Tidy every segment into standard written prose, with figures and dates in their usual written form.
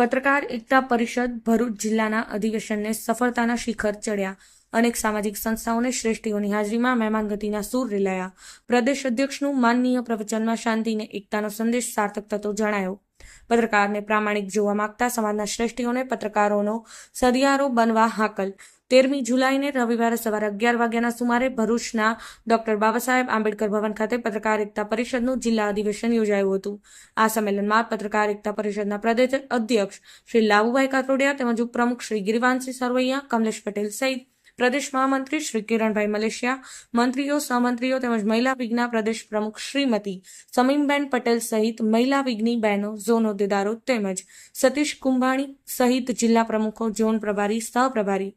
પત્રકાર એકતા પરિષદ ભરૂચ જિલ્લાના અધિવેશનને સફળતાના શિખર ચડ્યા. અનેક સામાજિક સંસ્થાઓને શ્રેષ્ઠીઓની હાજરીમાં મહેમાનગતિના સૂર રેલાયા. પ્રદેશ અધ્યક્ષનું માનનીય પ્રવચનમાં શાંતિને એકતાનો સંદેશ સાર્થક થતો જણાયો. પત્રકારને પ્રામાણિક જોવા માંગતા સમાજના શ્રેષ્ઠીઓને પત્રકારોનો સદિયારો બનવા હાકલ. 13મી જુલાઈને રવિવારે સવારે 11 વાગ્યાના સુમારે ભરૂચના ડોક્ટર બાબાસાહેબ આંબેડકર ભવન ખાતે પત્રકાર એકતા પરિષદનું જિલ્લા અધિવેશન યોજાયું હતું. આ સંમેલનમાં પત્રકાર એકતા પરિષદના પ્રદેશ અધ્યક્ષ શ્રી લાવુભાઈ કાતરોડિયા તેમજ ઉપપ્રમુખ શ્રી ગિરિવાનસિંહ સરવૈયા, કમલેશ પટેલ સહિત પ્રદેશ મહામંત્રી શ્રી કિરણભાઈ મલેશિયા, મંત્રીઓ, સહમંત્રીઓ તેમજ મહિલા વિંગના પ્રદેશ પ્રમુખ શ્રીમતી સમીમબેન પટેલ સહિત મહિલા વિંગની બહેનો, ઝોન હોદ્દેદારો તેમજ સતીશ કુંભાણી સહિત જિલ્લા પ્રમુખો, ઝોન પ્રભારી, સહપ્રભારી,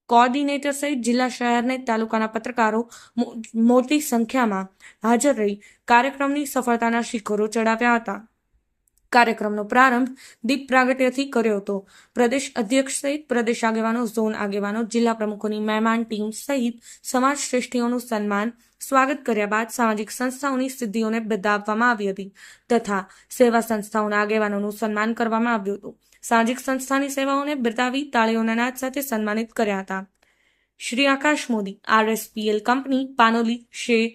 કોઓર્ડિનેટર સહિત જિલ્લા, શહેર અને તાલુકાના પત્રકારો મોટી સંખ્યામાં હાજર રહી કાર્યક્રમની સફળતાના શિખરો ચડાવ્યા હતા. કાર્યક્રમનો પ્રારંભ દીપ પ્રાગટ્યથી કર્યો હતો. પ્રદેશ અધ્યક્ષ સહિત પ્રદેશ આગેવાનો, ઝોન આગેવાનો, જિલ્લા પ્રમુખોની મહેમાન ટીમ સહિત સમાજ શ્રેષ્ઠીઓનું સન્માન, સ્વાગત કર્યા બાદ સામાજિક સંસ્થાઓની સિદ્ધિઓને બિરદાવવામાં આવી હતી તથા સેવા સંસ્થાઓના આગેવાનોનું સન્માન કરવામાં આવ્યું હતું. સામાજિક સંસ્થાની સેવાઓને બિરદાવી તાળીઓના નાદ સાથે સન્માનિત કર્યા હતા. શ્રી આકાશ મોદી, RSPL કંપની પાનોલી, શ્રી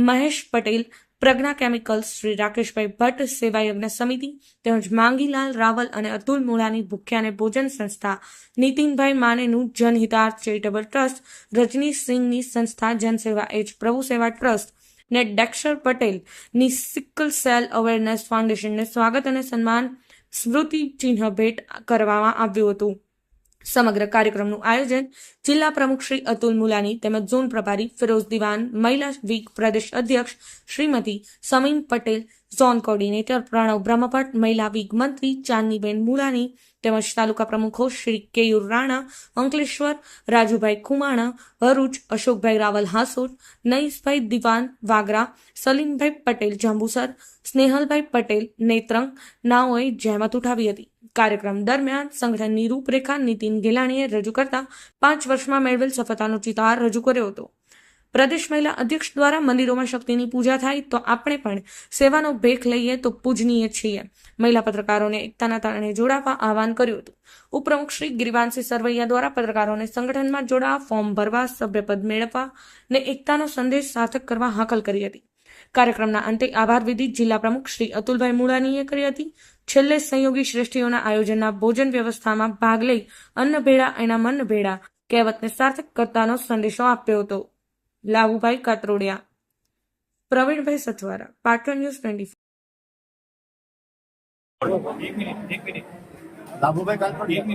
મહેશ પટેલ, પ્રજ્ઞા કેમિકલ્સ, શ્રી રાકેશભાઈ ભટ્ટ, સેવા યજ્ઞ સમિતિ તેમજ માંગીલાલ રાવલ અને અતુલ મુળાની ભૂખ્યા અને ભોજન સંસ્થા, નીતિનભાઈ માનેનું જનહિતાર્થ ચેરિટેબલ ટ્રસ્ટ, રજનીસિંહની સંસ્થા જનસેવા એજ પ્રભુ સેવા ટ્રસ્ટ ને ડેક્ષર પટેલની સિકલ સેલ અવેરનેસ ફાઉન્ડેશનને સ્વાગત અને સન્માન સ્મૃતિ ચિહ્ન ભેટ કરવામાં આવ્યું હતું. સમગ્ર કાર્યક્રમનું આયોજન જિલ્લા પ્રમુખ શ્રી અતુલ મુલાની તેમજ ઝોન પ્રભારી ફિરોઝ દિવાન, મહિલા વીક પ્રદેશ અધ્યક્ષ શ્રીમતી સમીમ પટેલ, ઝોન કોર્ડિનેટર પ્રણવ બ્રહ્મભટ્ટ, મહિલા વીક મંત્રી ચાંદનીબેન મુલાની તેમજ તાલુકા પ્રમુખો શ્રી કેયુર રાણા, અંકલેશ્વર, રાજુભાઈ ખુમાણા, ભરૂચ, અશોકભાઈ રાવલ હાંસોટ, નઈસભાઈ દિવાન વાગરા, સલીમભાઈ પટેલ જાંબુસર, સ્નેહલભાઈ પટેલ નેત્રંગ નાઓએ જહેમત ઉઠાવી હતી. કાર્યક્રમ દરમિયાન સંગઠનની રૂપરેખા નીતિન ગેલાણીએ રજૂ કરતા 5 વર્ષમાં મેળવેલ સફળતાનો ચિતાર રજૂ કર્યો હતો. પ્રદેશ મહિલા અધ્યક્ષ દ્વારા મંદિરોમાં શક્તિની પૂજા થાય તો આપણે પણ સેવાનો ભેખ લઈએ તો પૂજનીય છીએ. મહિલા પત્રકારોને એકતાના તારણે જોડાવા આહવાન કર્યું હતું. ઉપપ્રમુખ શ્રી ગિરિવાનસિંહ સરવૈયા દ્વારા પત્રકારોને સંગઠનમાં જોડાવા, ફોર્મ ભરવા, સભ્યપદ મેળવવા ને એકતાનો સંદેશ સાર્થક કરવા હાકલ કરી હતી. કાર્યક્રમના અંતે આભાર વિધિ જિલ્લા પ્રમુખ શ્રી અતુલભાઈ મુળાનીએ કરી હતી. છેલ્લે સહયોગી શ્રેષ્ઠીઓના આયોજનના ભોજન વ્યવસ્થામાં ભાગ લઈ અન્ન ભેળા એના મન ભેળા કહેવતને સાર્થક કરતાનો સંદેશો આપ્યો હતો. લાવુભાઈ કાતરોડિયા, પ્રવીણભાઈ સથવારા, પાટણ ન્યૂઝ 24. લાભુભાઈ કાતરોડિયા,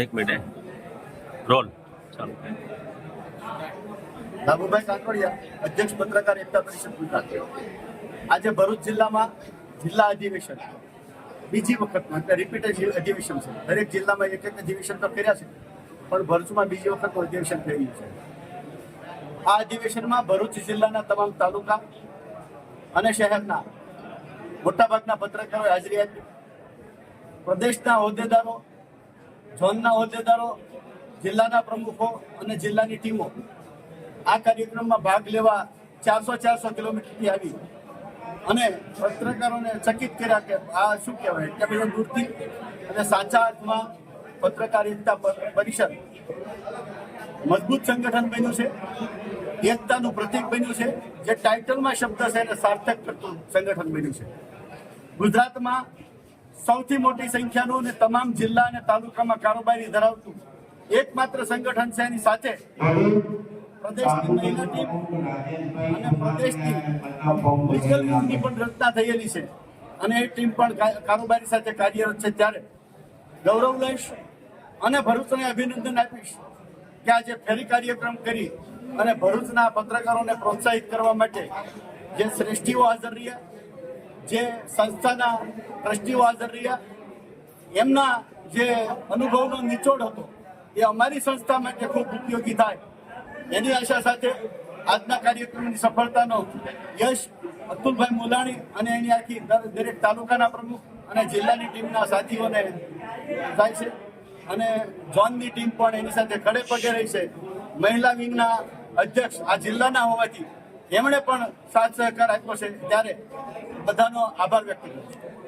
એક મિનિટ રોલ ચાલુ. લાભુભાઈ કાતરોડિયા, અધ્યક્ષ પત્રકાર એકતા પરિષદ ગુજરાત. આજે ભરૂચ જિલ્લામાં જિલ્લા અધિવેશન બીજી વખત રિપીટ અધિવેશન છે. દરેક જિલ્લામાં એક અધિવેશન તો કર્યા છે, પણ ભરૂચમાં બીજી વખત અધિવેશન થઈ રહ્યું છે. આ અધિવેશનમાં ભરૂચ જિલ્લાના તમામ તાલુકા અને શહેરના મોટાભાગના પત્રકારોએ હાજરી આપી. પ્રદેશના હોદ્દેદારો, ઝોનના હોદ્દેદારો, જિલ્લાના પ્રમુખો અને જિલ્લાની ટીમો આ કાર્યક્રમમાં ભાગ લેવા 400 કિલોમીટરથી આવી અને પત્રકારોને ચકિત કર્યા કે આ શું કહેવાય કે બધા દૂરથી અને સાચા અર્થમાં પત્રકાર એકતા પરિષદ મજબૂત સંગઠન બન્યું છે, એકતાનું પ્રતીક બન્યું છે. જે ટાઇટલમાં શબ્દ છે એને સાર્થક કરતું સંગઠન બન્યું છે. ગુજરાતમાં સૌથી મોટી સંખ્યાનું અને તમામ જિલ્લા અને તાલુકામાં કારોબારી ધરાવતું એકમાત્ર સંગઠન છે. એની સાથે પ્રદેશની મહિલા ટીમ અને પ્રદેશની લીગલ ટીમની પણ રચના થયેલી છે અને એ ટીમ પણ કારોબારી સાથે કાર્યરત છે. ત્યારે ગૌરવ લઈશ અને ભરૂચને અભિનંદન આપીશ કે આજે ફેરી કાર્યક્રમ કરી અને ભરૂચના પત્રકારોને પ્રોત્સાહિત કરવા માટે જે શ્રેષ્ઠીઓ હાજર રહ્યા, જે સંસ્થાના ટ્રસ્ટીઓ હાજર રહ્યા, એમના જે અનુભવનો નિચોડ હતો એ અમારી સંસ્થા માટે ખૂબ ઉપયોગી થાય એની આશા સાથે આજના કાર્યક્રમની સફળતાનો યશ અતુલભાઈ મોલાણી અને એની આખી દરેક તાલુકાના પ્રમુખ અને જિલ્લાની ટીમના સાથીઓને થાય છે અને ઝોનની ટીમ પણ એની સાથે ખડે પગે રહી છે. મહિલા વિંગના અધ્યક્ષ આ જિલ્લાના હોવાથી એમણે પણ સાથ સહકાર આપ્યો છે, ત્યારે બધાનો આભાર વ્યક્ત કરું છું.